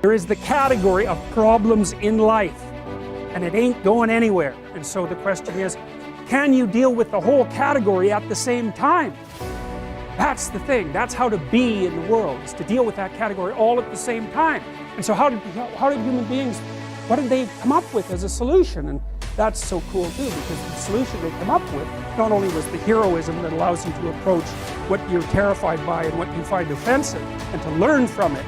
There is the category of problems in life, and it ain't going anywhere. And so the question is, can you deal with the whole category at the same time? That's the thing. That's how to be in the world, is to deal with that category all at the same time. And so how did human beings, what did they come up with as a solution? And that's so cool too, because the solution they come up with not only was the heroism that allows you to approach what you're terrified by and what you find offensive and to learn from it,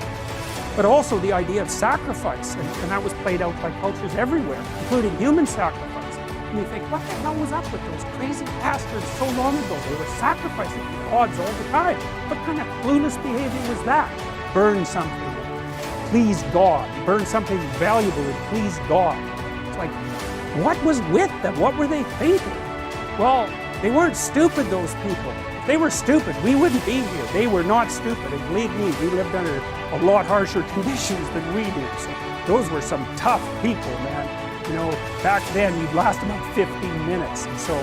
but also the idea of sacrifice, and that was played out by cultures everywhere, including human sacrifice. And you think, what the hell was up with those crazy bastards so long ago? They were sacrificing the gods all the time. What kind of clueless behavior was that? Burn something, please God. Burn something valuable and please God. It's like, what was with them? What were they thinking? Well, they weren't stupid, those people. If they were stupid, we wouldn't be here. They were not stupid, and believe me, we lived under a lot harsher conditions than we do. So those were some tough people, man. You know, back then you'd last about 15 minutes. And so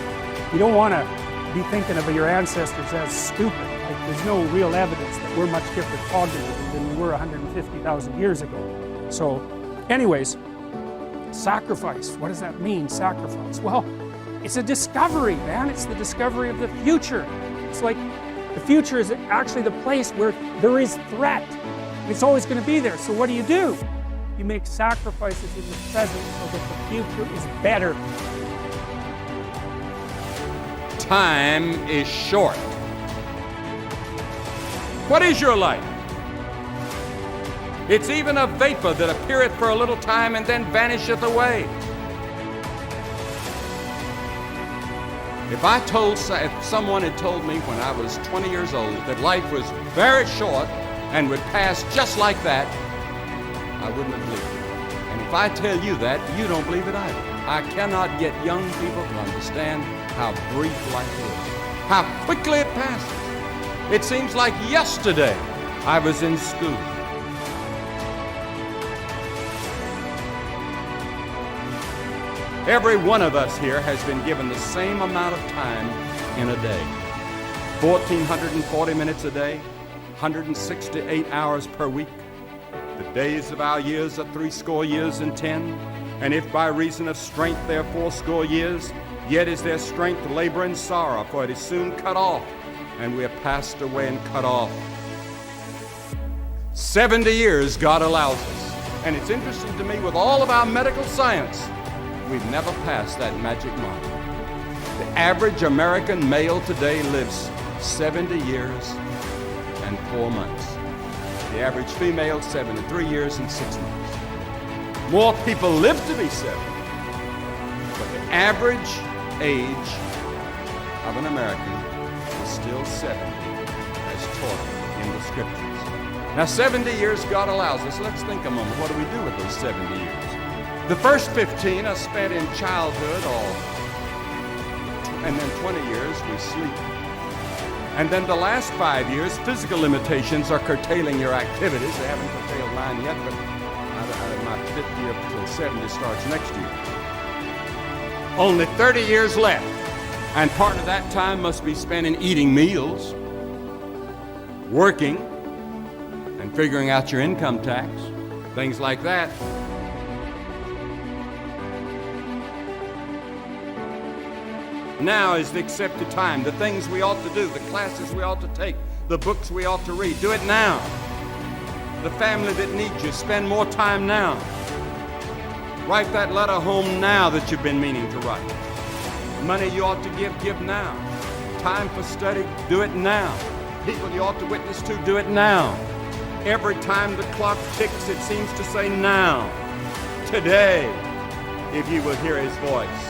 you don't want to be thinking of your ancestors as stupid. Like, there's no real evidence that we're much different cognitively than we were 150,000 years ago. So anyways, sacrifice. What does that mean, sacrifice? Well, it's a discovery, man. It's the discovery of the future. It's like the future is actually the place where there is threat. It's always going to be there. So what do? You make sacrifices in the present so that the future is better. Time is short. What is your life? It's even a vapor that appeareth for a little time and then vanisheth away. If someone had told me when I was 20 years old that life was very short and would pass just like that, I wouldn't have believed it. And if I tell you that, you don't believe it either. I cannot get young people to understand how brief life is, how quickly it passes. It seems like yesterday I was in school. Every one of us here has been given the same amount of time in a day. 1,440 minutes a day, 168 hours per week. The days of our years are 80 years and 10. And if by reason of strength they are 80 years, yet is their strength labor and sorrow, for it is soon cut off, and we are passed away and cut off. 70 years God allows us. And it's interesting to me, with all of our medical science, we've never passed that magic mark. The average American male today lives 70 years and 4 months. The average female, 73 years and 6 months. More people live to be 70, but the average age of an American is still 70, as taught in the scriptures. Now, 70 years God allows us. Let's think a moment. What do we do with those 70 years? The first 15 are spent in childhood, and then 20 years we sleep. And then the last 5 years, physical limitations are curtailing your activities. They haven't curtailed mine yet, but my 50 up till 70 starts next year. Only 30 years left, and part of that time must be spent in eating meals, working, and figuring out your income tax, things like that. Now is the accepted time. The things we ought to do, the classes we ought to take, the books we ought to read, do it now. The family that needs you, spend more time now. Write that letter home now that you've been meaning to write. Money you ought to give now. Time for study, do it now. People you ought to witness to, do it now. Every time the clock ticks, it seems to say now. Today, if you will hear his voice.